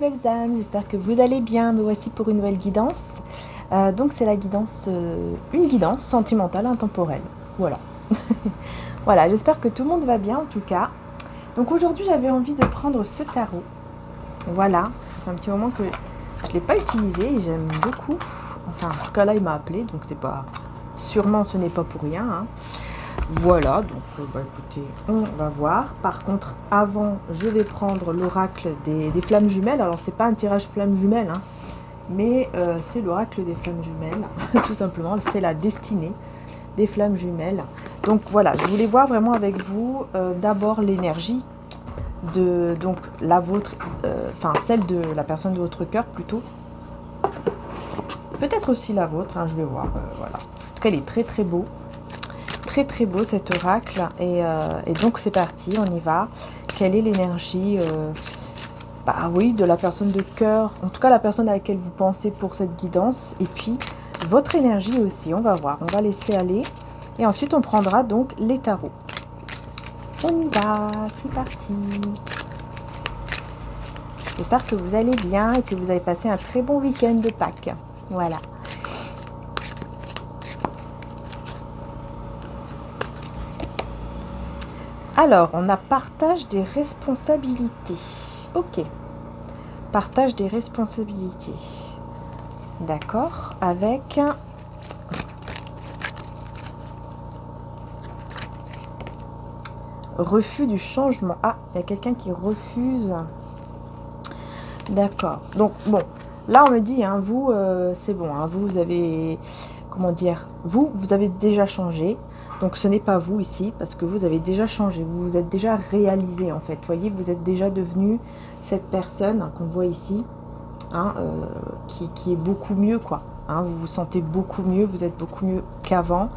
belles âmes, j'espère que vous allez bien. Me voici pour une nouvelle guidance. Donc c'est la guidance, une guidance sentimentale intemporelle. Voilà. Voilà, j'espère que tout le monde va bien en tout cas. Donc aujourd'hui j'avais envie de prendre ce tarot. Voilà, c'est un petit moment que je ne l'ai pas utilisé et j'aime beaucoup. Enfin en tout cas là il m'a appelé, donc c'est pas... Sûrement ce n'est pas pour rien. Hein. Voilà, donc écoutez, on va voir. Par contre, avant, je vais prendre l'oracle des flammes jumelles. Alors, c'est pas un tirage flammes jumelles, hein, mais c'est l'oracle des flammes jumelles, tout simplement. C'est la destinée des flammes jumelles. Donc voilà, je voulais voir vraiment avec vous d'abord l'énergie de donc la vôtre, enfin celle de la personne de votre cœur plutôt. Peut-être aussi la vôtre, hein, je vais voir. Voilà. En tout cas, il est très très beau. Très très beau cet oracle et donc c'est parti, on y va. Quelle est l'énergie bah oui, de la personne de cœur, en tout cas la personne à laquelle vous pensez pour cette guidance, et puis votre énergie aussi, on va voir, on va laisser aller et ensuite on prendra donc les tarots. On y va, c'est parti. J'espère que vous allez bien et que vous avez passé un très bon week-end de Pâques. Voilà. Alors, on a partage des responsabilités. Ok. Partage des responsabilités. D'accord. Avec refus du changement. Ah, il y a quelqu'un qui refuse. D'accord. Donc, bon. Là, on me dit, hein, vous, c'est bon. Hein, vous avez... Comment dire? Vous avez déjà changé. Donc ce n'est pas vous ici, parce que vous avez déjà changé, vous vous êtes déjà réalisé en fait. Vous voyez, vous êtes déjà devenu cette personne qu'on voit ici, hein, qui est beaucoup mieux, quoi. Hein, vous vous sentez beaucoup mieux, vous êtes beaucoup mieux qu'avant,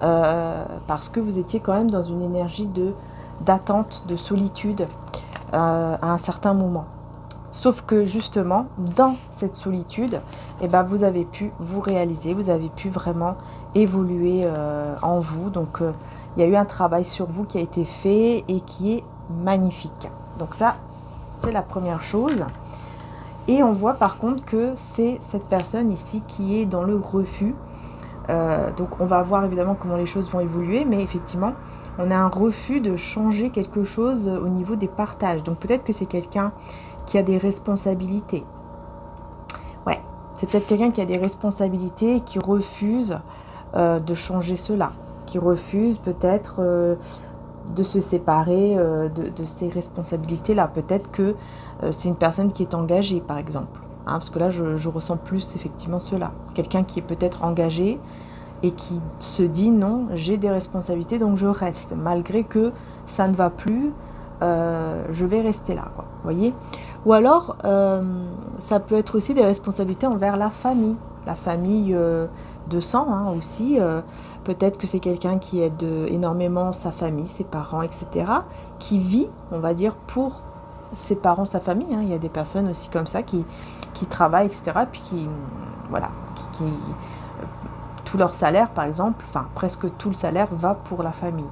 parce que vous étiez quand même dans une énergie d'attente, de solitude à un certain moment. Sauf que justement, dans cette solitude, eh ben, vous avez pu vous réaliser, vous avez pu vraiment évoluer en vous. Donc, il y a eu un travail sur vous qui a été fait et qui est magnifique. Donc ça, c'est la première chose. Et on voit par contre que c'est cette personne ici qui est dans le refus. Donc, on va voir évidemment comment les choses vont évoluer, mais effectivement, on a un refus de changer quelque chose au niveau des partages. Donc, peut-être que c'est quelqu'un qui a des responsabilités. Ouais, c'est peut-être quelqu'un qui a des responsabilités et qui refuse de changer cela, qui refuse peut-être de se séparer de ces responsabilités-là. Peut-être que c'est une personne qui est engagée, par exemple. Hein, parce que là, je ressens plus effectivement cela. Quelqu'un qui est peut-être engagé et qui se dit non, j'ai des responsabilités, donc je reste. Malgré que ça ne va plus, je vais rester là, quoi. Vous voyez ? Ou alors, ça peut être aussi des responsabilités envers la famille de sang, hein, aussi. Peut-être que c'est quelqu'un qui aide énormément sa famille, ses parents, etc. Qui vit, on va dire, pour ses parents, sa famille. Hein. Il y a des personnes aussi comme ça qui travaillent, etc. Puis qui, voilà, tout leur salaire, par exemple, enfin presque tout le salaire va pour la famille.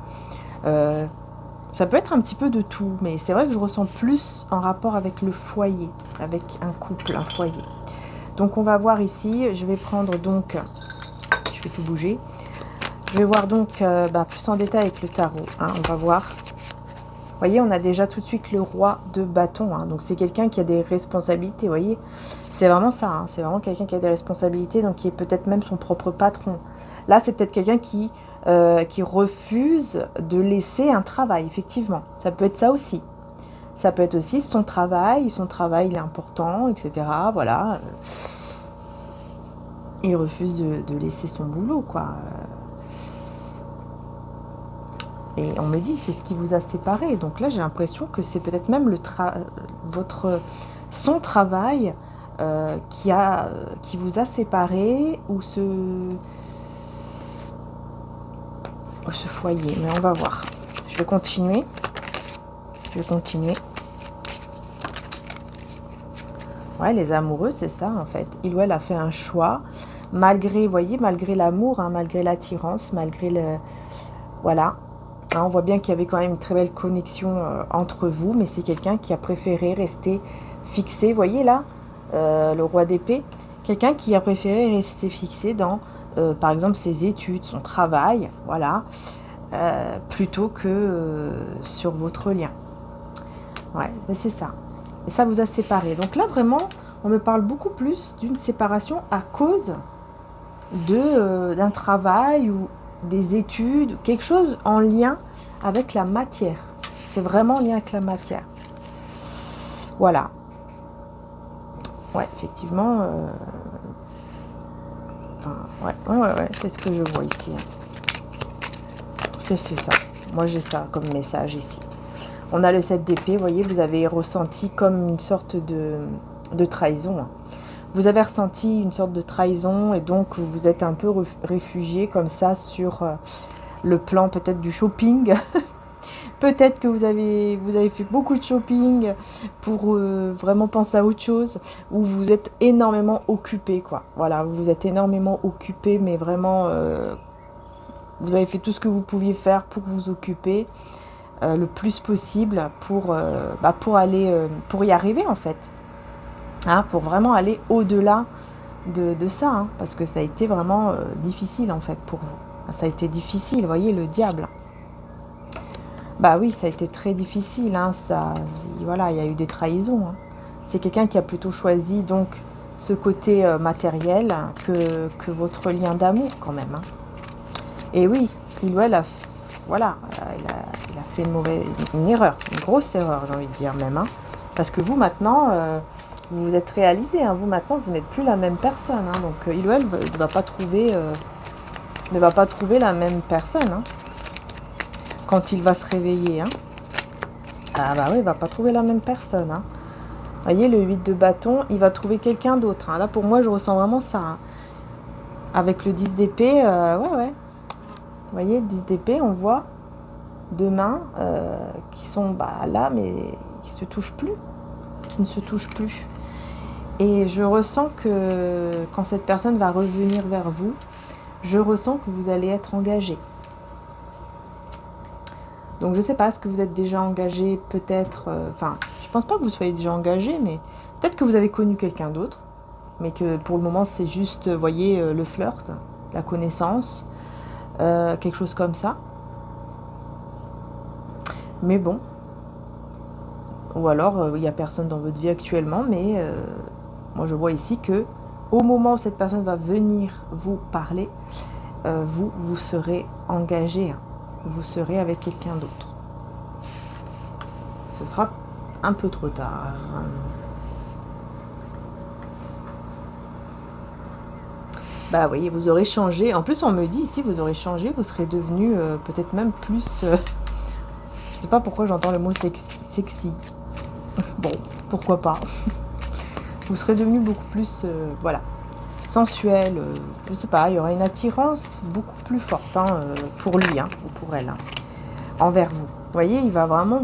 Ça peut être un petit peu de tout, mais c'est vrai que je ressens plus en rapport avec le foyer, avec un couple, un foyer. Donc on va voir ici, je vais prendre donc, je vais tout bouger, je vais voir donc plus en détail avec le tarot, hein, on va voir. Vous voyez, on a déjà tout de suite le roi de bâton, hein, donc c'est quelqu'un qui a des responsabilités, vous voyez. C'est vraiment ça, hein, c'est vraiment quelqu'un qui a des responsabilités, donc qui est peut-être même son propre patron. Là, c'est peut-être quelqu'un qui refuse de laisser un travail, effectivement. Ça peut être ça aussi. Ça peut être aussi son travail il est important, etc. Voilà. Il refuse de laisser son boulot, quoi. Et on me dit, c'est ce qui vous a séparé. Donc là, j'ai l'impression que c'est peut-être même son travail qui vous a séparé ou ce foyer, mais on va voir. Je vais continuer. Ouais, les amoureux, c'est ça, en fait. Il ou elle a fait un choix, malgré, vous voyez, malgré l'amour, hein, malgré l'attirance, malgré le... Voilà. Hein, on voit bien qu'il y avait quand même une très belle connexion entre vous, mais c'est quelqu'un qui a préféré rester fixé, vous voyez là, le roi d'épée, quelqu'un qui a préféré rester fixé dans, par exemple, ses études, son travail, voilà, plutôt que sur votre lien. Ouais, ben c'est ça. Et ça vous a séparé. Donc là, vraiment, on me parle beaucoup plus d'une séparation à cause d'un travail ou des études, quelque chose en lien avec la matière. C'est vraiment en lien avec la matière. Voilà. Ouais, effectivement. Enfin, ouais, c'est ce que je vois ici. C'est ça. Moi, j'ai ça comme message ici. On a le 7 d'épée, vous voyez, vous avez ressenti comme une sorte de trahison. Vous avez ressenti une sorte de trahison et donc vous vous êtes un peu réfugié comme ça sur le plan peut-être du shopping. Peut-être que vous avez fait beaucoup de shopping pour vraiment penser à autre chose, ou vous êtes énormément occupé, quoi. Voilà, vous êtes énormément occupé, mais vraiment, vous avez fait tout ce que vous pouviez faire pour vous occuper le plus possible pour aller, pour y arriver en fait. Hein, pour vraiment aller au-delà de ça, hein, parce que ça a été vraiment difficile en fait pour vous. Ça a été difficile, vous voyez, le diable. Bah oui, ça a été très difficile, hein, voilà, il y a eu des trahisons. Hein. C'est quelqu'un qui a plutôt choisi donc ce côté matériel que votre lien d'amour quand même. Hein. Et oui, il ou elle a, voilà, il a fait une erreur, une grosse erreur, j'ai envie de dire même. Hein, parce que vous maintenant, vous vous êtes réalisé, hein, vous maintenant, vous n'êtes plus la même personne. Hein, donc il ou elle ne va pas trouver la même personne. Hein. Quand il va se réveiller. Hein. Ah bah oui, il va pas trouver la même personne. Hein. Vous voyez, le 8 de bâton, il va trouver quelqu'un d'autre. Hein. Là, pour moi, je ressens vraiment ça. Hein. Avec le 10 d'épée, ouais. Vous voyez, 10 d'épée, on voit deux mains qui sont là, mais qui se touchent plus. Qui ne se touchent plus. Et je ressens que quand cette personne va revenir vers vous, je ressens que vous allez être engagé. Donc je ne sais pas, est-ce que vous êtes déjà engagé peut-être, je pense pas que vous soyez déjà engagé, mais peut-être que vous avez connu quelqu'un d'autre, mais que pour le moment c'est juste, vous voyez, le flirt, la connaissance, quelque chose comme ça. Mais bon, ou alors il n'y a personne dans votre vie actuellement, mais moi je vois ici que au moment où cette personne va venir vous parler, vous serez engagé. Hein. Vous serez avec quelqu'un d'autre. Ce sera un peu trop tard. Bah oui, vous aurez changé. En plus, on me dit ici, vous aurez changé, vous serez devenu peut-être même plus... je sais pas pourquoi j'entends le mot sexy. Bon, pourquoi pas. Vous serez devenu beaucoup plus, voilà, sensuel. Je sais pas, il y aura une attirance beaucoup plus forte hein, pour lui hein, ou pour elle, hein, envers vous. Vous voyez, il va vraiment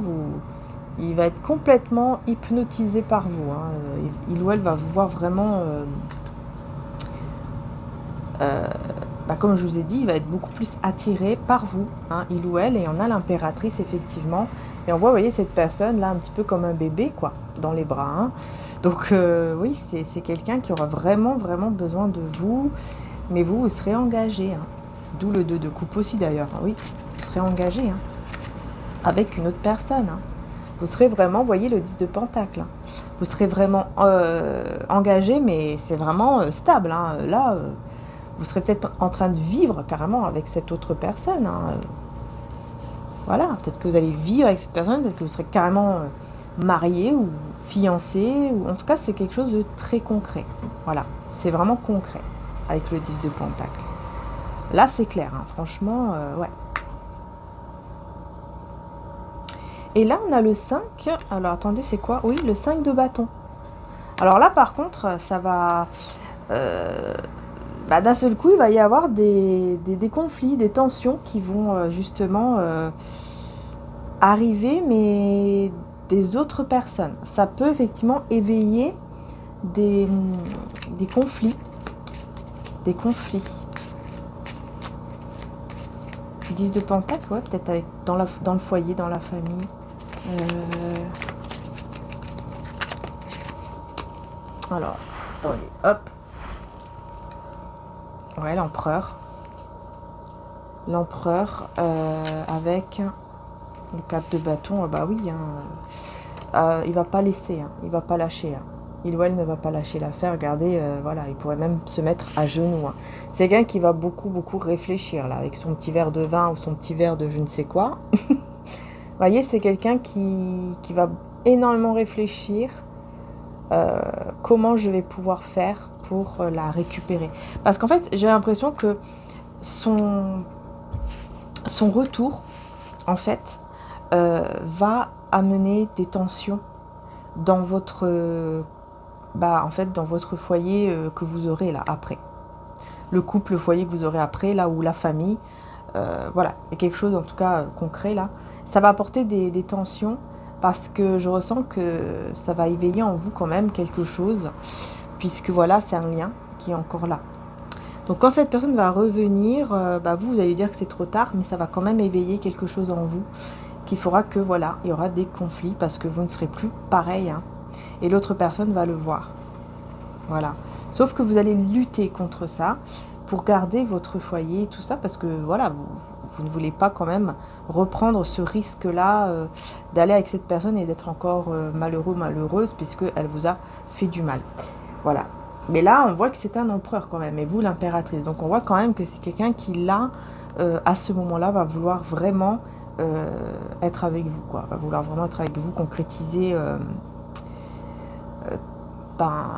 il va être complètement hypnotisé par vous. Hein. Il ou elle va vous voir vraiment, comme je vous ai dit, il va être beaucoup plus attiré par vous, hein, il ou elle. Et on a l'impératrice, effectivement. Et on voit, vous voyez, cette personne là, un petit peu comme un bébé, quoi, dans les bras. Hein. Donc, oui, c'est quelqu'un qui aura vraiment, vraiment besoin de vous. Mais vous serez engagé. Hein. D'où le 2 de coupe aussi, d'ailleurs. Hein. Oui, vous serez engagé. Hein. Avec une autre personne. Hein. Vous serez vraiment, vous voyez, le 10 de pentacle. Hein. Vous serez vraiment engagé, mais c'est vraiment stable. Hein. Là, vous serez peut-être en train de vivre carrément avec cette autre personne. Hein. Voilà, peut-être que vous allez vivre avec cette personne, peut-être que vous serez carrément marié ou fiancé. Ou... En tout cas, c'est quelque chose de très concret. Voilà, c'est vraiment concret avec le 10 de pentacle. Là, c'est clair, hein. Franchement, ouais. Et là, on a le 5. Alors, attendez, c'est quoi? Oui, le 5 de bâton. Alors là, par contre, ça va... d'un seul coup, il va y avoir des conflits, des tensions qui vont justement arriver, mais des autres personnes. Ça peut effectivement éveiller des conflits. Des conflits. 10 de pentacle, ouais, peut-être avec dans le foyer, dans la famille. Alors, attendez, hop. Ouais, l'empereur. L'empereur avec le 4 de bâton. Bah oui, il va pas laisser, hein, il va pas lâcher. Hein. Il ou elle ne va pas lâcher l'affaire. Regardez, voilà, il pourrait même se mettre à genoux. Hein. C'est quelqu'un qui va beaucoup, beaucoup réfléchir, là, avec son petit verre de vin ou son petit verre de je ne sais quoi. Vous voyez, c'est quelqu'un qui va énormément réfléchir comment je vais pouvoir faire pour la récupérer. Parce qu'en fait, j'ai l'impression que son retour, en fait, va amener des tensions dans votre en fait dans votre foyer que vous aurez là après, le couple, le foyer que vous aurez après, là, ou la famille, voilà, il y a quelque chose en tout cas concret là, ça va apporter des tensions, parce que je ressens que ça va éveiller en vous quand même quelque chose, puisque voilà, c'est un lien qui est encore là. Donc quand cette personne va revenir, vous allez dire que c'est trop tard, mais ça va quand même éveiller quelque chose en vous, qui fera que voilà, il y aura des conflits, parce que vous ne serez plus pareil, hein. Et l'autre personne va le voir. Voilà. Sauf que vous allez lutter contre ça pour garder votre foyer, tout ça, parce que voilà, vous ne voulez pas quand même reprendre ce risque-là d'aller avec cette personne et d'être encore malheureux, malheureuse, puisqu'elle vous a fait du mal. Voilà. Mais là, on voit que c'est un empereur quand même, et vous l'impératrice. Donc on voit quand même que c'est quelqu'un qui, là, à ce moment-là, va vouloir vraiment être avec vous, quoi. Va vouloir vraiment être avec vous, concrétiser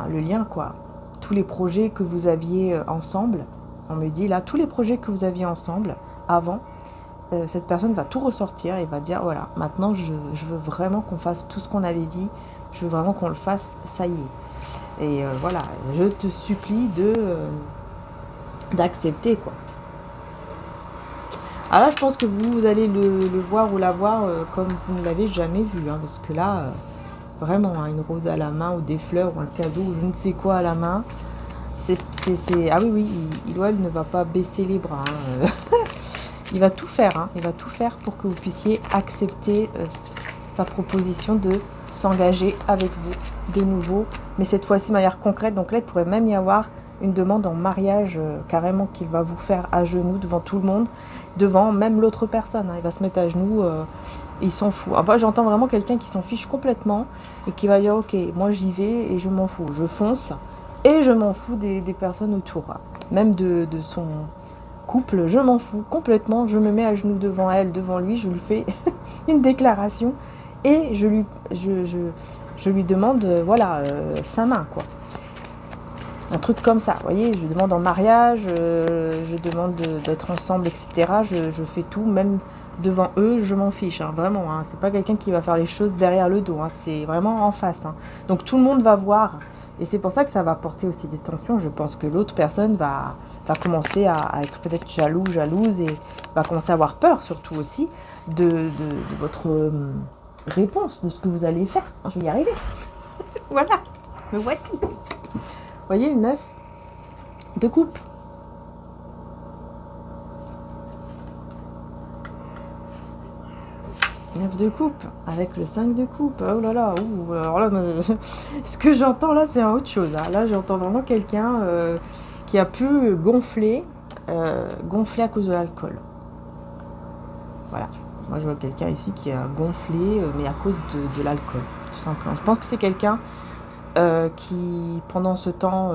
le lien, quoi. Tous les projets que vous aviez ensemble, on me dit là, tous les projets que vous aviez ensemble avant, cette personne va tout ressortir et va dire voilà, maintenant je veux vraiment qu'on fasse tout ce qu'on avait dit, je veux vraiment qu'on le fasse, ça y est. Et voilà, je te supplie d'accepter, quoi. Alors là, je pense que vous allez le voir ou la voir comme vous ne l'avez jamais vu, hein, parce que là, vraiment, hein, une rose à la main ou des fleurs ou un cadeau ou je ne sais quoi à la main, ah oui, il ou elle ne va pas baisser les bras. Hein. Il va tout faire, hein, il va tout faire pour que vous puissiez accepter sa proposition de s'engager avec vous de nouveau, mais cette fois-ci de manière concrète. Donc là, il pourrait même y avoir une demande en mariage carrément qu'il va vous faire à genoux devant tout le monde, devant même l'autre personne. Hein. Il va se mettre à genoux, et il s'en fout. Enfin, j'entends vraiment quelqu'un qui s'en fiche complètement et qui va dire ok, moi j'y vais et je m'en fous, je fonce et je m'en fous des personnes autour, hein. Même de son couple, je m'en fous complètement, je me mets à genoux devant elle, devant lui, je lui fais une déclaration et je lui demande voilà, sa main, quoi. Un truc comme ça, vous voyez, je demande en mariage, je demande d'être ensemble, etc. Je fais tout, même devant eux, je m'en fiche, hein, vraiment. Hein, c'est pas quelqu'un qui va faire les choses derrière le dos, hein, c'est vraiment en face. Hein. Donc tout le monde va voir, et c'est pour ça que ça va apporter aussi des tensions. Je pense que l'autre personne va commencer à être peut-être jalouse, et va commencer à avoir peur, surtout aussi, de votre réponse, de ce que vous allez faire. Je vais y arriver. Voilà, me voici. Vous voyez, le 9 de coupe. Le 9 de coupe, avec le 5 de coupe. Oh là là, alors là, ce que j'entends là, c'est autre chose. Hein. Là, j'entends vraiment quelqu'un qui a pu gonfler à cause de l'alcool. Voilà. Moi, je vois quelqu'un ici qui a gonflé, mais à cause de l'alcool, tout simplement. Je pense que c'est quelqu'un qui, pendant ce temps,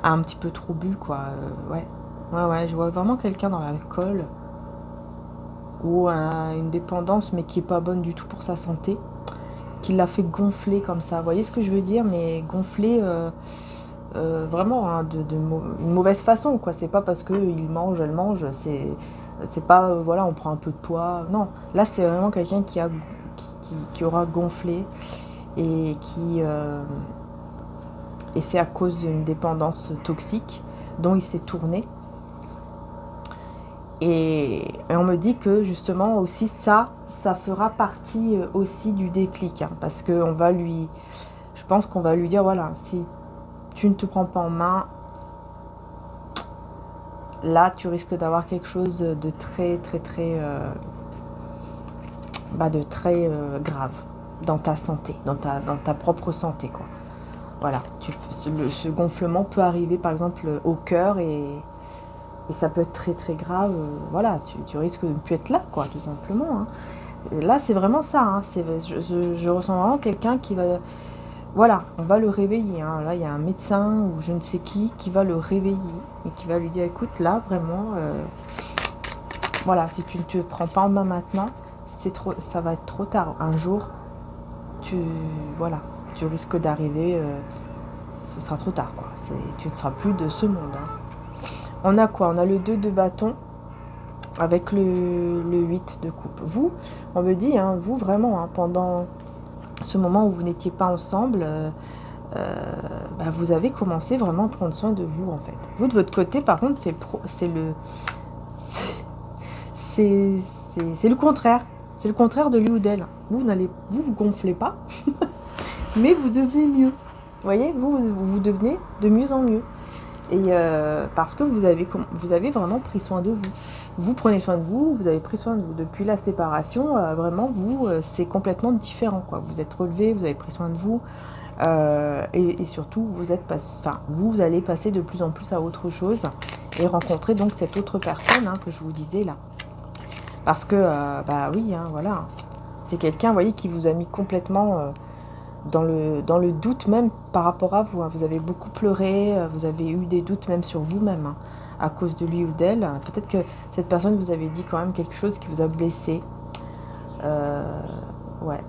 a un petit peu trop bu, quoi. Ouais, je vois vraiment quelqu'un dans l'alcool ou une dépendance, mais qui est pas bonne du tout pour sa santé, qui l'a fait gonfler comme ça. Vous voyez ce que je veux dire? Mais gonfler vraiment hein, une mauvaise façon, quoi. C'est pas parce qu'il mange, elle mange, c'est pas voilà, on prend un peu de poids. Non, là c'est vraiment quelqu'un qui aura gonflé. Et c'est à cause d'une dépendance toxique dont il s'est tourné. Et on me dit que justement aussi ça fera partie aussi du déclic, hein, parce que je pense qu'on va lui dire voilà, si tu ne te prends pas en main, là tu risques d'avoir quelque chose de très très très de très grave. dans ta santé, dans ta propre santé, quoi. Voilà, ce gonflement peut arriver par exemple au cœur et ça peut être très très grave. Voilà, tu risques de ne plus être là, quoi, tout simplement. Hein. Et là, c'est vraiment ça. Hein, je ressens vraiment quelqu'un qui va... Voilà, on va le réveiller. Hein. Là, il y a un médecin ou je ne sais qui va le réveiller et qui va lui dire, écoute, là, vraiment, voilà, si tu ne te prends pas en main maintenant, ça va être trop tard. Un jour, voilà, tu risques d'arriver, ce sera trop tard, quoi. Tu ne seras plus de ce monde. Hein. On a quoi? On a le 2 de bâton avec le 8 de coupe. Vous, on me dit, hein, vous vraiment, hein, pendant ce moment où vous n'étiez pas ensemble, bah, vous avez commencé vraiment à prendre soin de vous, en fait. Vous, de votre côté, par contre, c'est le contraire. C'est le contraire de lui ou d'elle. Vous gonflez pas, mais vous devenez mieux. Vous voyez, vous devenez de mieux en mieux. Et parce que vous avez vraiment pris soin de vous. Vous prenez soin de vous, vous avez pris soin de vous. Depuis la séparation, vraiment, vous, c'est complètement différent, quoi. Vous êtes relevé, vous avez pris soin de vous. Et surtout, vous allez passer de plus en plus à autre chose et rencontrer donc cette autre personne, hein, que je vous disais là. Parce que, bah oui, hein, voilà. C'est quelqu'un, vous voyez, qui vous a mis complètement... dans le doute même par rapport à vous. Hein. Vous avez beaucoup pleuré, vous avez eu des doutes même sur vous-même, hein, à cause de lui ou d'elle. Peut-être que cette personne vous avait dit quand même quelque chose qui vous a blessé. Ouais.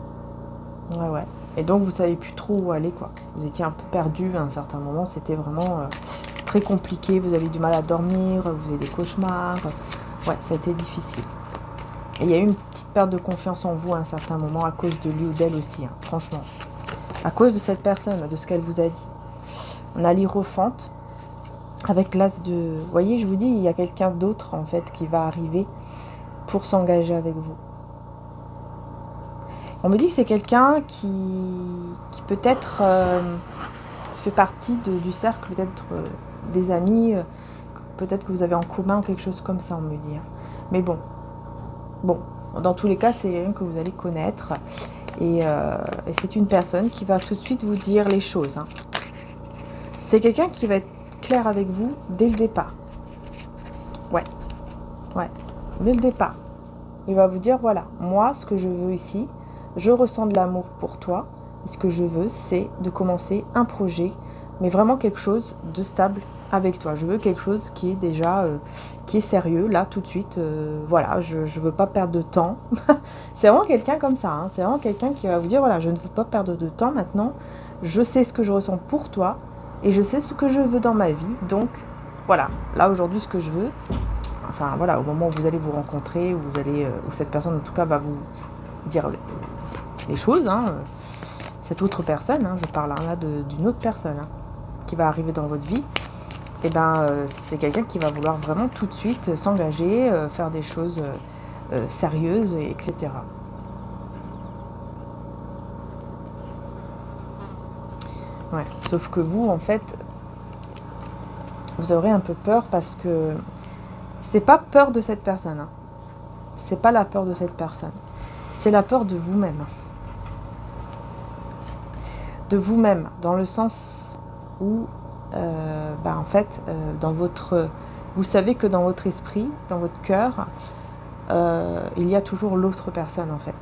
Et donc vous savez plus trop où aller, quoi. Vous étiez un peu perdu à un certain moment, c'était vraiment très compliqué, vous avez du mal à dormir, vous avez des cauchemars. Ouais, ça a été difficile. Et il y a eu une petite perte de confiance en vous à un certain moment à cause de lui ou d'elle aussi, hein, franchement. À cause de cette personne, de ce qu'elle vous a dit. On a l'Hiérophante avec l'As de... Vous voyez, je vous dis, il y a quelqu'un d'autre, en fait, qui va arriver pour s'engager avec vous. On me dit que c'est quelqu'un qui peut-être fait partie du cercle, peut-être des amis, peut-être que vous avez en commun quelque chose comme ça, on me dit. Mais bon, dans tous les cas, c'est quelqu'un que vous allez connaître. Et c'est une personne qui va tout de suite vous dire les choses. Hein. C'est quelqu'un qui va être clair avec vous dès le départ. Ouais, dès le départ. Il va vous dire, voilà, moi, ce que je veux ici, je ressens de l'amour pour toi. Et ce que je veux, c'est de commencer un projet, mais vraiment quelque chose de stable avec toi. Je veux quelque chose qui est déjà, qui est sérieux, là, tout de suite. Voilà, je ne veux pas perdre de temps. C'est vraiment quelqu'un comme ça. Hein. C'est vraiment quelqu'un qui va vous dire, voilà, je ne veux pas perdre de temps maintenant. Je sais ce que je ressens pour toi et je sais ce que je veux dans ma vie. Donc, voilà, là, aujourd'hui, ce que je veux, enfin, voilà, au moment où vous allez vous rencontrer, où cette personne, en tout cas, va vous dire les choses, hein, cette autre personne, hein, je parle là d'une autre personne, hein, qui va arriver dans votre vie, et c'est quelqu'un qui va vouloir vraiment tout de suite s'engager, faire des choses sérieuses, etc. Ouais, sauf que vous, en fait, vous aurez un peu peur parce que c'est pas peur de cette personne, hein. C'est pas la peur de cette personne, c'est la peur de vous-même. De vous-même, dans le sens où, en fait, vous savez que dans votre esprit, dans votre cœur, il y a toujours l'autre personne, en fait.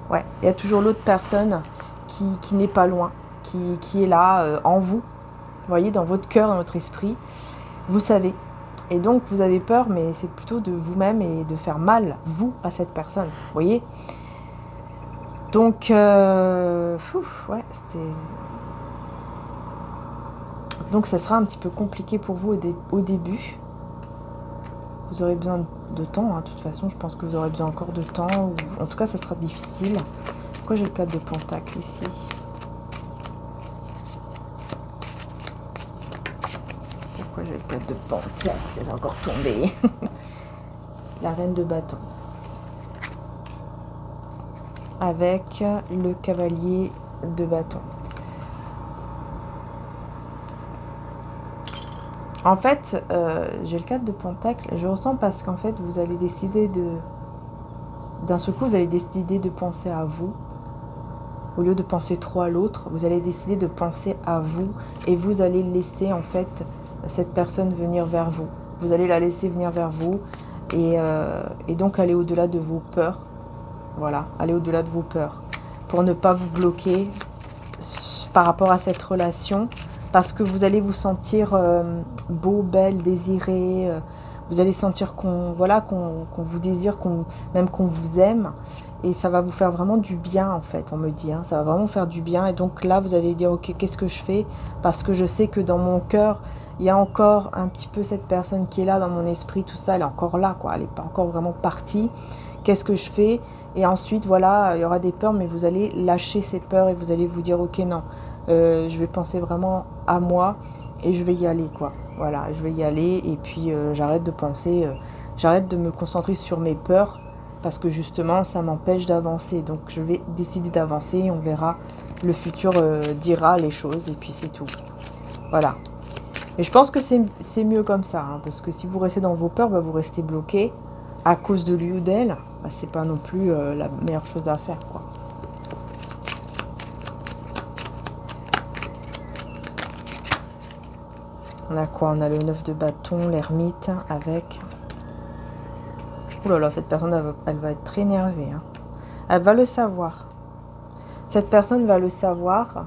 Ouais, il y a toujours l'autre personne qui n'est pas loin, qui est là, en vous. Vous voyez, dans votre cœur, dans votre esprit, vous savez. Et donc, vous avez peur, mais c'est plutôt de vous-même et de faire mal, vous, à cette personne. Vous voyez ? Donc, donc, ça sera un petit peu compliqué pour vous au début. Vous aurez besoin de temps, hein, de toute façon. Je pense que vous aurez besoin encore de temps. En tout cas, ça sera difficile. Pourquoi j'ai le 4 de Pentacle ici ? Pourquoi j'ai le 4 de Pentacle ? J'ai encore tombé. La Reine de Bâton. Avec le Cavalier de Bâton. En fait, j'ai le 4 de Pentacle. Je ressens parce qu'en fait, vous allez décider d'un seul coup, vous allez décider de penser à vous. Au lieu de penser trop à l'autre, vous allez décider de penser à vous et vous allez laisser en fait cette personne venir vers vous. Vous allez la laisser venir vers vous et donc aller au-delà de vos peurs. Voilà, aller au-delà de vos peurs pour ne pas vous bloquer par rapport à cette relation parce que vous allez vous sentir beau, belle, désiré. Vous allez sentir qu'on vous désire, même qu'on vous aime. Et ça va vous faire vraiment du bien, en fait, on me dit. Hein, ça va vraiment faire du bien. Et donc là, vous allez dire, ok, qu'est-ce que je fais? Parce que je sais que dans mon cœur, il y a encore un petit peu cette personne qui est là, dans mon esprit, tout ça. Elle est encore là, quoi. Elle n'est pas encore vraiment partie. Qu'est-ce que je fais? Et ensuite, voilà, il y aura des peurs, mais vous allez lâcher ces peurs et vous allez vous dire, ok, non, je vais penser vraiment à moi et je vais y aller, quoi. Voilà, je vais y aller et puis j'arrête de penser, j'arrête de me concentrer sur mes peurs parce que justement ça m'empêche d'avancer. Donc je vais décider d'avancer et on verra, le futur dira les choses et puis c'est tout. Voilà. Et je pense que c'est mieux comme ça, hein, parce que si vous restez dans vos peurs, bah, vous restez bloqué à cause de lui ou d'elle. Bah, c'est pas non plus la meilleure chose à faire, quoi. On a quoi? On a le 9 de bâton, l'ermite avec... Ouh là là, cette personne, elle va être très énervée. Hein. Elle va le savoir. Cette personne va le savoir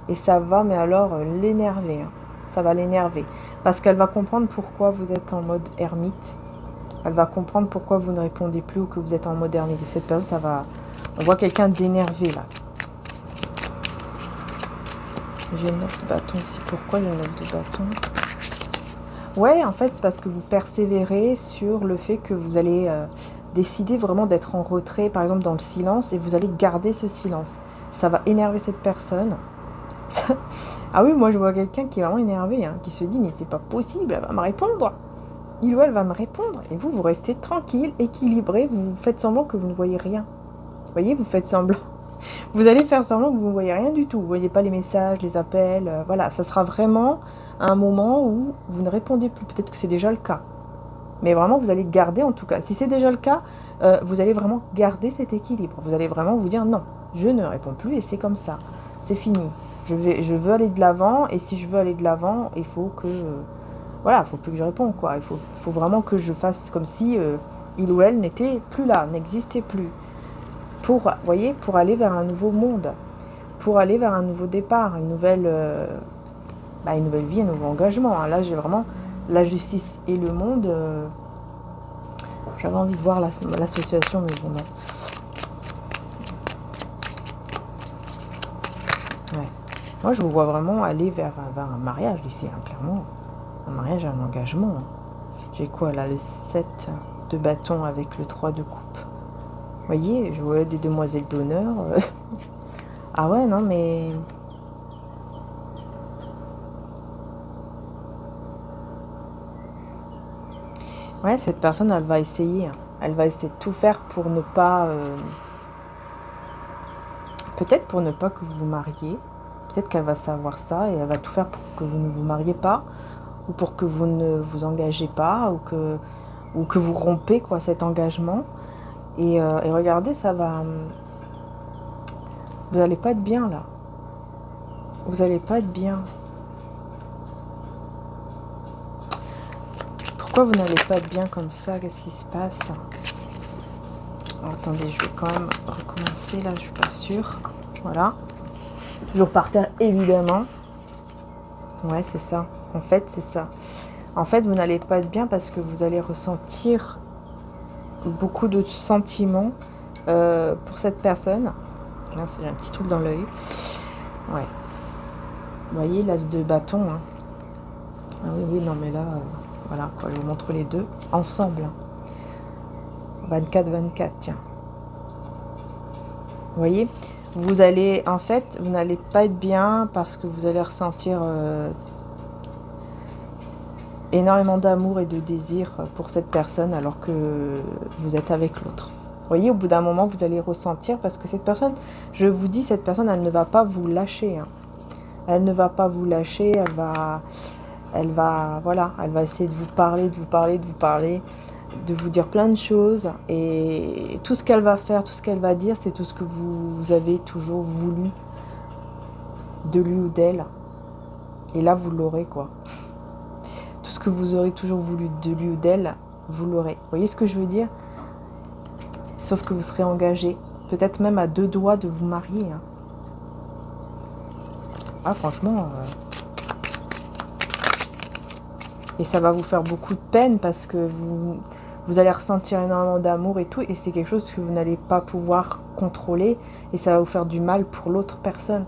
et ça va, mais alors, l'énerver. Hein. Ça va l'énerver. Parce qu'elle va comprendre pourquoi vous êtes en mode ermite. Elle va comprendre pourquoi vous ne répondez plus ou que vous êtes en mode ermite. Et cette personne, ça va... On voit quelqu'un d'énervé, là. J'ai le 9 de bâton ici. Pourquoi j'ai le 9 de bâton? Ouais, en fait, c'est parce que vous persévérez sur le fait que vous allez décider vraiment d'être en retrait, par exemple dans le silence, et vous allez garder ce silence. Ça va énerver cette personne. Ah oui, moi je vois quelqu'un qui est vraiment énervé, hein, qui se dit mais c'est pas possible, elle va me répondre. Il ou elle va me répondre. Et vous restez tranquille, équilibré, vous faites semblant que vous ne voyez rien. Vous voyez, vous faites semblant. Vous allez faire semblant que vous ne voyez rien du tout. Vous ne voyez pas les messages, les appels. Voilà, ça sera vraiment un moment où vous ne répondez plus. Peut-être que c'est déjà le cas. Mais vraiment, vous allez garder, en tout cas. Si c'est déjà le cas, vous allez vraiment garder cet équilibre. Vous allez vraiment vous dire non, je ne réponds plus et c'est comme ça. C'est fini. Je veux aller de l'avant et si je veux aller de l'avant, il faut que... voilà, il faut plus que je réponde, quoi. Il faut vraiment que je fasse comme si il ou elle n'était plus là, n'existait plus. Pour, voyez, pour aller vers un nouveau monde, pour aller vers un nouveau départ, une nouvelle vie, un nouveau engagement. Hein. Là, j'ai vraiment la justice et le monde. J'avais envie de voir l'association, mais bon, non. Ouais. Moi, je vous vois vraiment aller vers un mariage ici, hein, clairement. Un mariage, un engagement. Hein. J'ai quoi, là, le 7 de bâton avec le 3 de coupe. Vous voyez, je vois des demoiselles d'honneur. Ah ouais, non, mais... Ouais, cette personne, elle va essayer. Hein. Elle va essayer de tout faire pour ne pas... Peut-être pour ne pas que vous vous mariez. Peut-être qu'elle va savoir ça et elle va tout faire pour que vous ne vous mariez pas. Ou pour que vous ne vous engagez pas. Ou que vous rompez, quoi, cet engagement. Et regardez, ça va... Vous n'allez pas être bien, là. Vous n'allez pas être bien. Pourquoi vous n'allez pas être bien comme ça? Qu'est-ce qui se passe? Oh, attendez, je vais quand même recommencer, là, je suis pas sûre. Voilà. Toujours par terre, évidemment. Ouais, c'est ça. En fait, c'est ça. En fait, vous n'allez pas être bien parce que vous allez ressentir... beaucoup de sentiments pour cette personne. Là, c'est un petit truc dans l'œil. Ouais. Vous voyez, l'as de bâton. Hein. Ah oui, non, mais là, voilà, quoi, je vous montre les deux ensemble. Hein. 24-24, tiens. Vous voyez, vous allez, en fait, vous n'allez pas être bien parce que vous allez ressentir énormément d'amour et de désir pour cette personne alors que vous êtes avec l'autre. Vous voyez, au bout d'un moment, vous allez ressentir parce que cette personne, je vous dis, cette personne, elle ne va pas vous lâcher. Hein. Elle ne va pas vous lâcher, elle va, voilà, elle va essayer de vous parler, de vous parler, de vous parler, de vous dire plein de choses. Et tout ce qu'elle va faire, tout ce qu'elle va dire, c'est tout ce que vous avez toujours voulu de lui ou d'elle. Et là, vous l'aurez, quoi. Tout ce que vous aurez toujours voulu de lui ou d'elle, vous l'aurez. Vous voyez ce que je veux dire? Sauf que vous serez engagé, peut-être même à 2 doigts de vous marier. Hein. Ah, franchement... Et ça va vous faire beaucoup de peine parce que vous allez ressentir énormément d'amour et tout. Et c'est quelque chose que vous n'allez pas pouvoir contrôler. Et ça va vous faire du mal pour l'autre personne,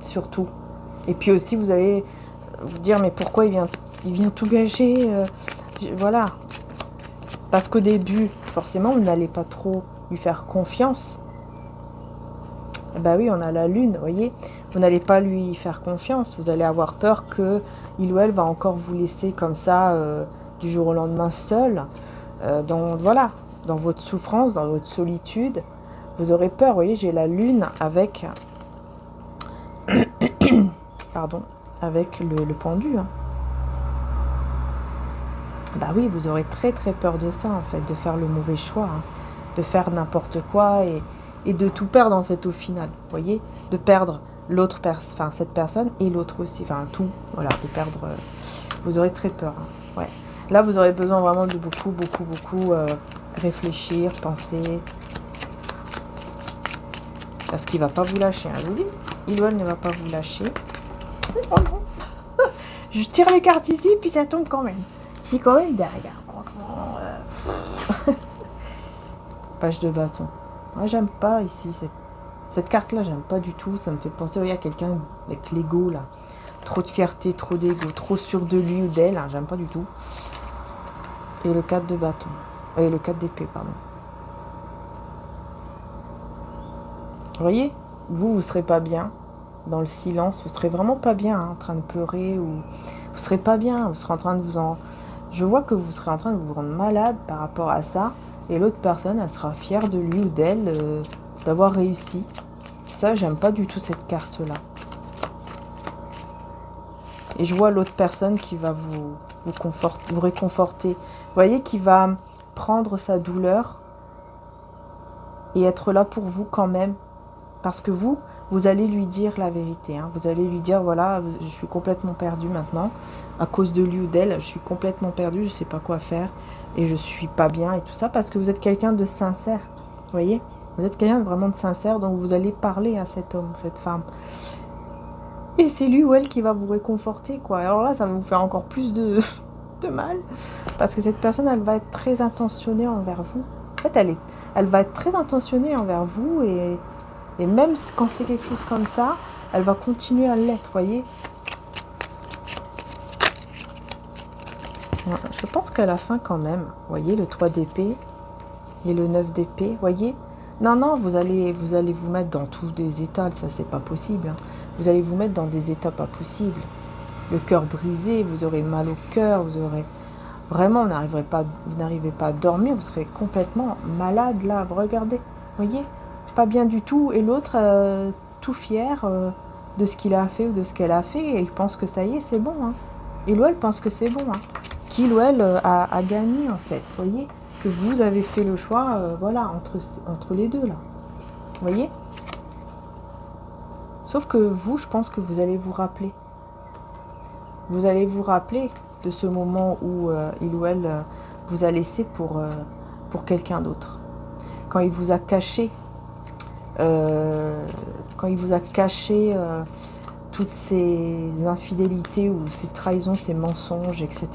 surtout. Et puis aussi, vous allez vous dire, mais pourquoi il vient tout gâcher voilà. Parce qu'au début, forcément, vous n'allez pas trop lui faire confiance. Eh ben oui, on a la lune, vous voyez. Vous n'allez pas lui faire confiance. Vous allez avoir peur qu'il ou elle va encore vous laisser comme ça du jour au lendemain seul. Voilà, dans votre souffrance, dans votre solitude. Vous aurez peur, vous voyez, j'ai la lune avec... Pardon, avec le pendu. Hein. Bah oui, vous aurez très très peur de ça, en fait, de faire le mauvais choix. Hein. De faire n'importe quoi et de tout perdre, en fait, au final. Vous voyez, de perdre cette personne et l'autre aussi. Enfin, tout, voilà, de perdre... vous aurez très peur. Hein. Ouais. Là, vous aurez besoin vraiment de beaucoup réfléchir, penser. Parce qu'il ne va pas vous lâcher. Hein. Je vous dis, il ou elle ne va pas vous lâcher. Oh non. Je tire les cartes ici, puis ça tombe quand même. Si, quand même, derrière. Page de bâton. Moi, j'aime pas ici. Cette carte-là, j'aime pas du tout. Ça me fait penser à quelqu'un avec l'ego, là. Trop de fierté, trop d'ego, trop sûr de lui ou d'elle. Hein, j'aime pas du tout. Et le 4 de bâton. Et le 4 d'épée, pardon. Vous voyez, vous serez pas bien dans le silence. Vous serez vraiment pas bien hein, en train de pleurer. Ou vous serez pas bien. Vous serez en train de Je vois que vous serez en train de vous rendre malade par rapport à ça. Et l'autre personne, elle sera fière de lui ou d'elle d'avoir réussi. Ça, j'aime pas du tout cette carte-là. Et je vois l'autre personne qui va vous réconforter. Vous voyez, qui va prendre sa douleur et être là pour vous quand même. Parce que vous allez lui dire la vérité. Hein. Vous allez lui dire, voilà, je suis complètement perdue maintenant. À cause de lui ou d'elle, je suis complètement perdue, je ne sais pas quoi faire. Et je suis pas bien et tout ça. Parce que vous êtes quelqu'un de sincère. Vous voyez? Vous êtes quelqu'un vraiment de sincère. Donc vous allez parler à cet homme, cette femme. Et c'est lui ou elle qui va vous réconforter, quoi. Alors là, ça va vous faire encore plus de mal. Parce que cette personne, elle va être très intentionnée envers vous. En fait, elle va être très intentionnée envers vous. Et même quand c'est quelque chose comme ça, elle va continuer à l'être, voyez. Je pense qu'à la fin, quand même, vous voyez, le 3 d'épée et le 9 d'épée, voyez. Non, vous allez vous mettre dans tous des états, ça, c'est pas possible. Hein. Vous allez vous mettre dans des états pas possibles. Le cœur brisé, vous aurez mal au cœur, vous aurez... Vraiment, vous n'arrivez pas à dormir, vous serez complètement malade, là, regardez, voyez. Pas bien du tout, et l'autre, tout fier de ce qu'il a fait ou de ce qu'elle a fait, et il pense que ça y est, c'est bon. Hein. Il ou elle pense que c'est bon. Hein. Qu'il ou elle a gagné, en fait, voyez. Que vous avez fait le choix, voilà, entre les deux, là. Voyez. Sauf que vous, je pense que vous allez vous rappeler. Vous allez vous rappeler de ce moment où il ou elle vous a laissé pour quelqu'un d'autre. Quand il vous a caché, toutes ces infidélités ou ces trahisons, ces mensonges, etc.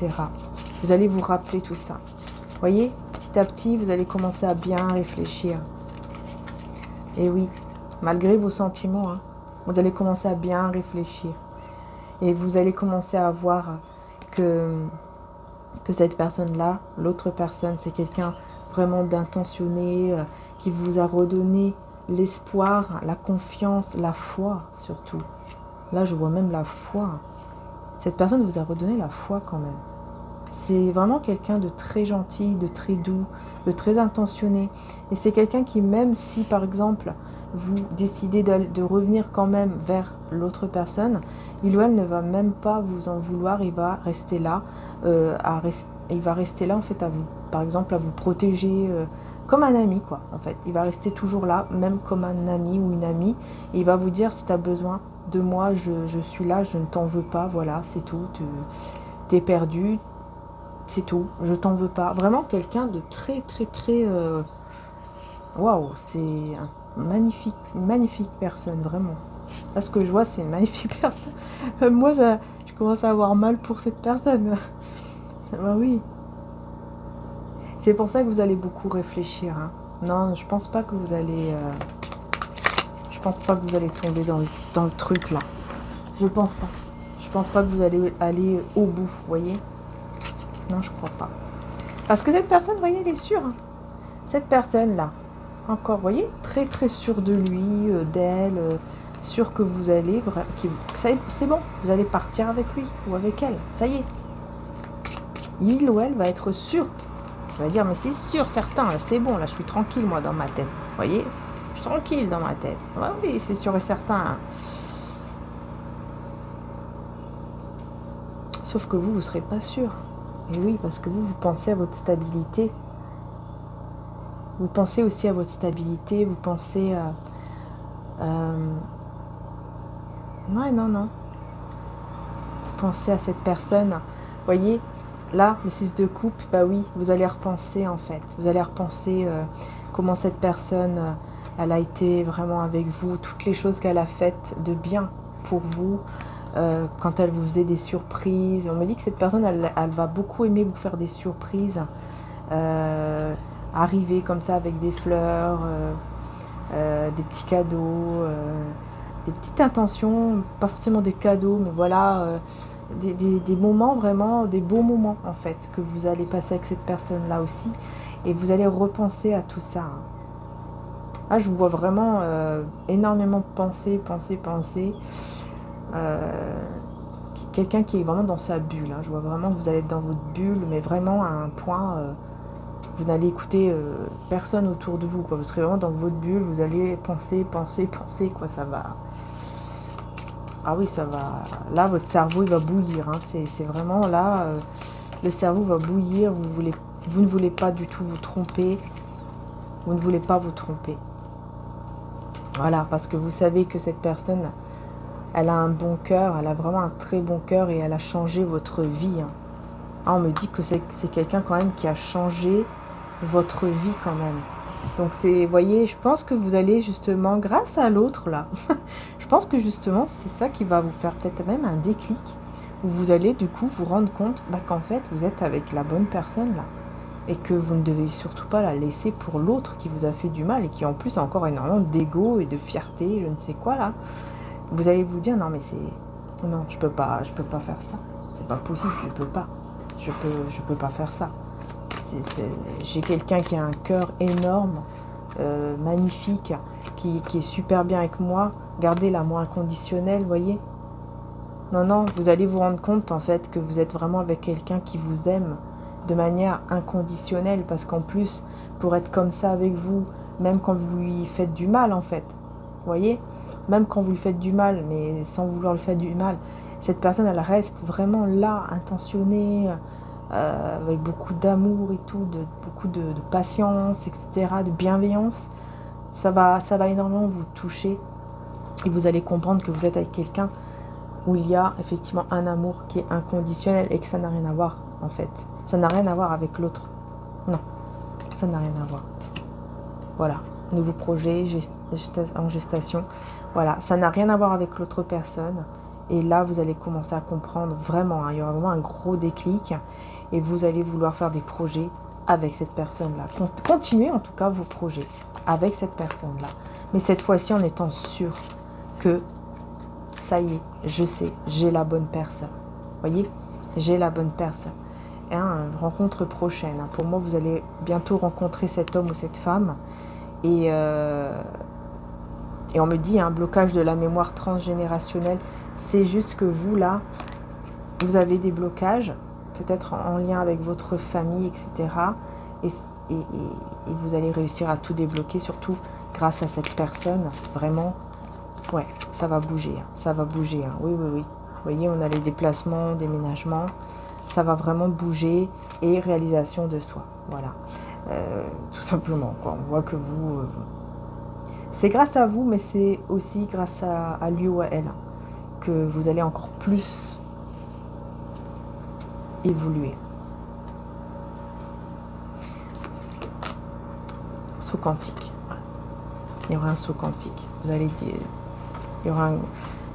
Vous allez vous rappeler tout ça. Voyez, petit à petit, vous allez commencer à bien réfléchir. Et oui, malgré vos sentiments, hein, vous allez commencer à bien réfléchir. Et vous allez commencer à voir que cette personne-là, l'autre personne, c'est quelqu'un vraiment d'intentionné, qui vous a redonné l'espoir, la confiance, la foi surtout. Là, je vois même la foi. Cette personne vous a redonné la foi quand même. C'est vraiment quelqu'un de très gentil, de très doux, de très intentionné. Et c'est quelqu'un qui, même si, par exemple, vous décidez de revenir quand même vers l'autre personne, il ou elle ne va même pas vous en vouloir, il va rester là, il va rester là en fait à vous, par exemple à vous protéger comme un ami quoi, en fait. Il va rester toujours là, même comme un ami ou une amie, et il va vous dire si tu as besoin de moi, je suis là, je ne t'en veux pas, voilà, c'est tout, t'es perdu, c'est tout, je t'en veux pas. Vraiment quelqu'un de très très très... waouh, c'est une magnifique personne, vraiment. Là, ce que je vois, c'est une magnifique personne. Moi, je commence à avoir mal pour cette personne. Bah oui. C'est pour ça que vous allez beaucoup réfléchir. Hein. Non, je pense pas que vous allez... je pense pas que vous allez tomber dans le truc, là. Je pense pas. Je pense pas que vous allez aller au bout, vous voyez. Non, je crois pas. Parce que cette personne, vous voyez, elle est sûre. Hein. Cette personne-là, encore, vous voyez, très très sûre de lui, d'elle, sûre que vous allez, c'est bon, vous allez partir avec lui ou avec elle, ça y est. Il ou elle va être sûr. Il va dire, mais c'est sûr, certain, c'est bon, là je suis tranquille moi dans ma tête, vous voyez, je suis tranquille dans ma tête. Ouais, oui, c'est sûr et certain. Sauf que vous ne serez pas sûr. Et oui, parce que vous pensez à votre stabilité. Vous pensez aussi à votre stabilité, vous pensez à... Non, non, non. Vous pensez à cette personne. Vous voyez, là, le 6 de coupe, bah oui, vous allez repenser en fait. Vous allez repenser comment cette personne, elle a été vraiment avec vous, toutes les choses qu'elle a faites de bien pour vous, quand elle vous faisait des surprises. On me dit que cette personne, elle va beaucoup aimer vous faire des surprises. Arriver comme ça avec des fleurs, des petits cadeaux, des petites intentions, pas forcément des cadeaux, mais voilà, des moments vraiment, des beaux moments en fait, que vous allez passer avec cette personne-là aussi, et vous allez repenser à tout ça. Hein. Là, je vous vois vraiment énormément penser. Quelqu'un qui est vraiment dans sa bulle. Hein. Je vois vraiment que vous allez être dans votre bulle, mais vraiment à un point... vous n'allez écouter personne autour de vous, quoi. Vous serez vraiment dans votre bulle, vous allez penser, quoi, ça va... Ah oui, ça va... Là, votre cerveau, il va bouillir, hein. C'est vraiment là, le cerveau va bouillir, vous ne voulez pas du tout vous tromper, vous ne voulez pas vous tromper. Voilà, parce que vous savez que cette personne, elle a un bon cœur, elle a vraiment un très bon cœur et elle a changé votre vie. Hein. Ah, on me dit que c'est quelqu'un quand même qui a changé votre vie quand même. Donc c'est, vous voyez, je pense que vous allez justement, grâce à l'autre là, je pense que justement c'est ça qui va vous faire peut-être même un déclic, où vous allez du coup vous rendre compte qu'en fait vous êtes avec la bonne personne là, et que vous ne devez surtout pas la laisser pour l'autre qui vous a fait du mal et qui en plus a encore énormément d'ego et de fierté, je ne sais quoi là. Vous allez vous dire non mais c'est... Non, je peux pas faire ça. C'est pas possible, je peux pas faire ça. J'ai quelqu'un qui a un cœur énorme, magnifique, qui est super bien avec moi. Gardez l'amour inconditionnel, vous voyez. Non, non, vous allez vous rendre compte en fait que vous êtes vraiment avec quelqu'un qui vous aime de manière inconditionnelle, parce qu'en plus, pour être comme ça avec vous, même quand vous lui faites du mal en fait, vous voyez, même quand vous lui faites du mal, mais sans vouloir lui faire du mal, cette personne, elle reste vraiment là, intentionnée, avec beaucoup d'amour et tout, beaucoup de patience, etc., de bienveillance. Ça va énormément vous toucher, et vous allez comprendre que vous êtes avec quelqu'un où il y a effectivement un amour qui est inconditionnel et que ça n'a rien à voir en fait. Ça n'a rien à voir avec l'autre. Non, ça n'a rien à voir. Voilà, nouveau projet en gestation. Voilà, ça n'a rien à voir avec l'autre personne. Et là, vous allez commencer à comprendre vraiment, hein, il y aura vraiment un gros déclic. Et vous allez vouloir faire des projets avec cette personne-là. Continuez en tout cas vos projets avec cette personne-là. Mais cette fois-ci en étant sûr que ça y est, je sais, j'ai la bonne personne. Vous voyez, j'ai la bonne personne. Et une rencontre prochaine. Hein. Pour moi, vous allez bientôt rencontrer cet homme ou cette femme. Et on me dit un blocage de la mémoire transgénérationnelle. C'est juste que vous, là, vous avez des blocages, peut-être en lien avec votre famille, etc. et, vous allez réussir à tout débloquer, surtout grâce à cette personne. Vraiment, ouais, ça va bouger, hein, ça va bouger, hein. Oui, oui, oui. Vous voyez, on a les déplacements, déménagements, ça va vraiment bouger, et réalisation de soi, voilà. Tout simplement, quoi. On voit que vous... c'est grâce à vous, mais c'est aussi grâce à lui ou à elle que vous allez encore plus évoluer. Saut quantique. Il y aura un saut quantique. Vous allez dire... Il y aura un...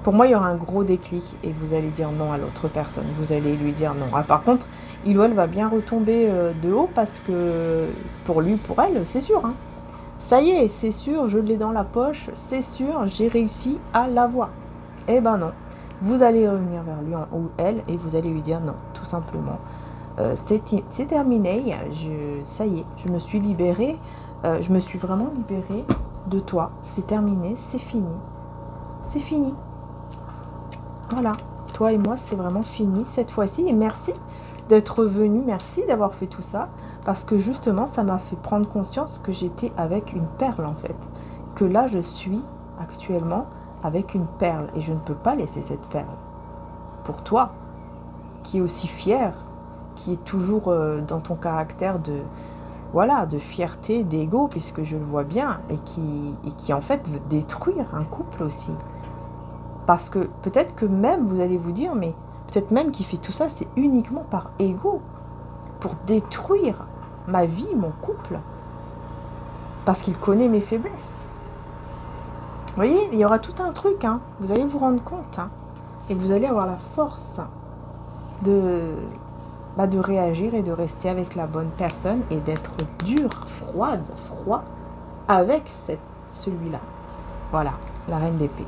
Pour moi, il y aura un gros déclic et vous allez dire non à l'autre personne. Vous allez lui dire non. Ah, par contre, il ou elle va bien retomber de haut parce que pour lui, pour elle, c'est sûr. Hein. Ça y est, c'est sûr, je l'ai dans la poche, c'est sûr, j'ai réussi à l'avoir. Eh ben non. Vous allez revenir vers lui ou elle et vous allez lui dire non, tout simplement. C'est terminé, ça y est, je me suis libérée, je me suis vraiment libérée de toi. C'est terminé, c'est fini. C'est fini. Voilà, toi et moi, c'est vraiment fini cette fois-ci. Et merci d'être venu, merci d'avoir fait tout ça. Parce que justement, ça m'a fait prendre conscience que j'étais avec une perle en fait. Que là, je suis actuellement avec une perle. Et je ne peux pas laisser cette perle. Pour toi, qui est aussi fier, qui est toujours dans ton caractère de... Voilà, de fierté, d'ego, puisque je le vois bien. Et qui en fait veut détruire un couple aussi. Parce que peut-être que même, vous allez vous dire, mais peut-être même qu'il fait tout ça, c'est uniquement par ego. Pour détruire ma vie, mon couple. Parce qu'il connaît mes faiblesses. Vous voyez, il y aura tout un truc, hein. Vous allez vous rendre compte. Hein, et vous allez avoir la force de réagir et de rester avec la bonne personne et d'être dur, froid avec celui-là. Voilà, la reine d'épée.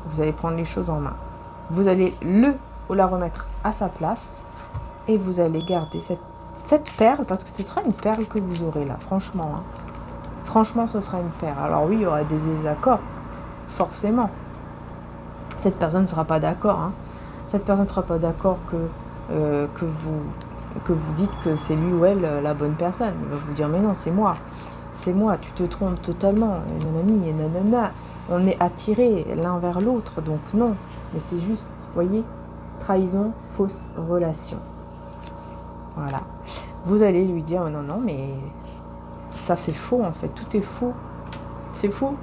Vous allez prendre les choses en main. Vous allez la remettre à sa place et vous allez garder cette perle, parce que ce sera une perle que vous aurez là, franchement. Hein. Franchement, ce sera une perle. Alors oui, il y aura des désaccords, forcément. Cette personne ne sera pas d'accord. Hein. Cette personne ne sera pas d'accord que vous dites que c'est lui ou elle la bonne personne. Il va vous dire, mais non, c'est moi. C'est moi, tu te trompes totalement. Et nanani, et nanana. On est attirés l'un vers l'autre, donc non. Mais c'est juste, vous voyez, trahison, fausse relation. Voilà. Vous allez lui dire, non, non, mais ça c'est faux en fait, tout est faux. C'est faux.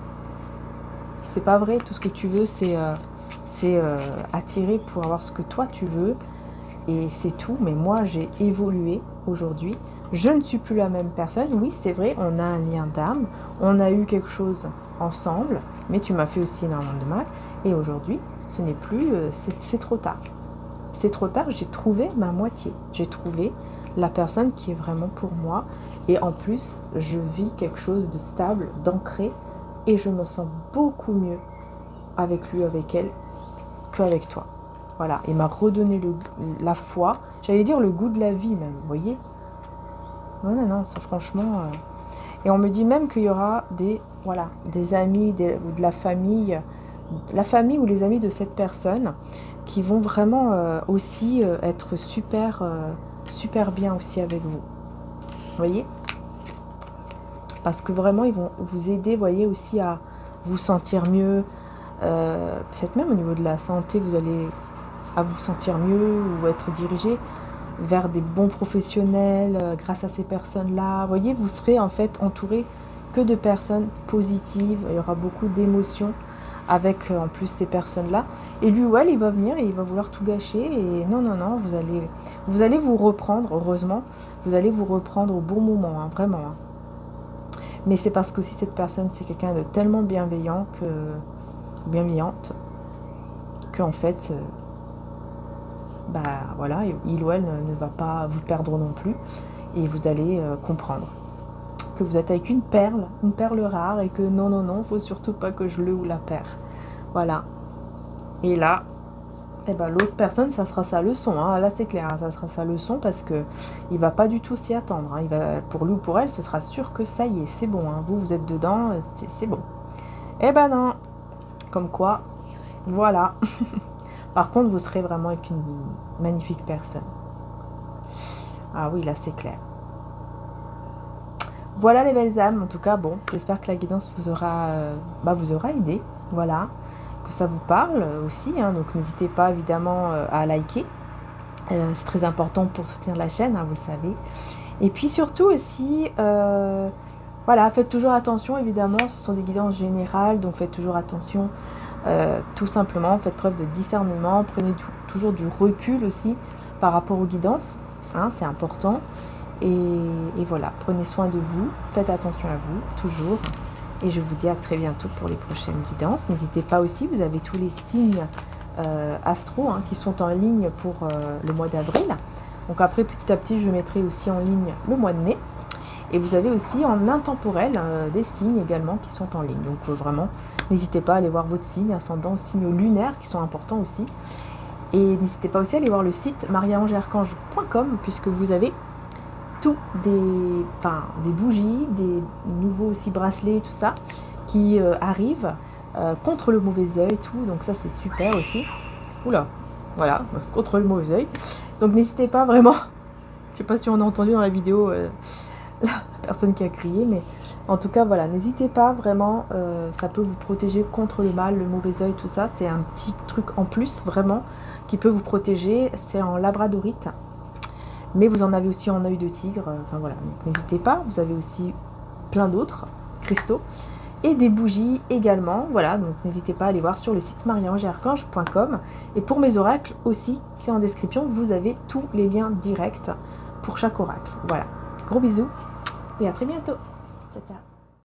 C'est pas vrai, tout ce que tu veux, c'est attirer pour avoir ce que toi tu veux. Et c'est tout, mais moi j'ai évolué aujourd'hui. Je ne suis plus la même personne. Oui, c'est vrai, on a un lien d'âme. On a eu quelque chose ensemble, mais tu m'as fait aussi énormément de mal. Et aujourd'hui, ce n'est plus... c'est trop tard. C'est trop tard, j'ai trouvé ma moitié. J'ai trouvé la personne qui est vraiment pour moi. Et en plus, je vis quelque chose de stable, d'ancré. Et je me sens beaucoup mieux avec lui, avec elle, qu'avec toi. Voilà, il m'a redonné la foi. J'allais dire le goût de la vie même, vous voyez. Non, non, non, ça franchement... Et on me dit même qu'il y aura des amis ou de la famille ou les amis de cette personne qui vont vraiment aussi être super bien aussi avec vous. Vous voyez? Parce que vraiment, ils vont vous aider, vous voyez, aussi à vous sentir mieux. Peut-être même au niveau de la santé, vous allez à vous sentir mieux ou être dirigé vers des bons professionnels grâce à ces personnes-là. Vous voyez, vous serez en fait entouré que de personnes positives. Il y aura beaucoup d'émotions avec en plus ces personnes-là. Et lui ou elle, il va venir et il va vouloir tout gâcher. Et non, non, non, vous allez vous reprendre, heureusement. Vous allez vous reprendre au bon moment, hein, vraiment. Hein. Mais c'est parce que si cette personne, c'est quelqu'un de tellement bienveillante, qu'en fait... voilà, il ou elle ne va pas vous perdre non plus et vous allez comprendre que vous êtes avec une perle rare et que non, non, non, faut surtout pas que je le ou la perds. Voilà. Et là, l'autre personne, ça sera sa leçon. Hein. Là, c'est clair, hein, ça sera sa leçon parce que il va pas du tout s'y attendre. Hein. Pour lui ou pour elle, ce sera sûr que ça y est, c'est bon. Hein. Vous êtes dedans, c'est bon. Non. Comme quoi, voilà. Par contre, vous serez vraiment avec une magnifique personne. Ah oui, là, c'est clair. Voilà les belles âmes, en tout cas, bon, j'espère que la guidance vous aura aidé, voilà, que ça vous parle aussi, hein, donc n'hésitez pas évidemment à liker, c'est très important pour soutenir la chaîne, hein, vous le savez. Et puis surtout aussi, voilà, faites toujours attention, évidemment, ce sont des guidances générales, donc faites toujours attention, tout simplement, faites preuve de discernement, prenez toujours du recul aussi par rapport aux guidances, hein, c'est important. Et voilà, prenez soin de vous, faites attention à vous, toujours. Et je vous dis à très bientôt pour les prochaines guidances. N'hésitez pas aussi, vous avez tous les signes astro hein, qui sont en ligne pour le mois d'avril. Donc après, petit à petit, je mettrai aussi en ligne le mois de mai. Et vous avez aussi en intemporel des signes également qui sont en ligne. Donc vraiment, n'hésitez pas à aller voir votre signe, ascendant aux signes lunaires qui sont importants aussi. Et n'hésitez pas aussi à aller voir le site mariaangearchange.com puisque vous avez des bougies, des nouveaux aussi bracelets, tout ça, qui arrivent contre le mauvais œil, tout. Donc ça, c'est super aussi. Oula, voilà, contre le mauvais œil. Donc n'hésitez pas vraiment. Je sais pas si on a entendu dans la vidéo la personne qui a crié, mais en tout cas, voilà, n'hésitez pas vraiment. Ça peut vous protéger contre le mal, le mauvais œil, tout ça. C'est un petit truc en plus, vraiment, qui peut vous protéger. C'est en labradorite. Mais vous en avez aussi en œil de tigre, enfin voilà, n'hésitez pas, vous avez aussi plein d'autres cristaux et des bougies également, voilà, donc n'hésitez pas à aller voir sur le site mariaangearchange.com. Et pour mes oracles aussi, c'est en description, vous avez tous les liens directs pour chaque oracle. Voilà, gros bisous et à très bientôt. Ciao, ciao.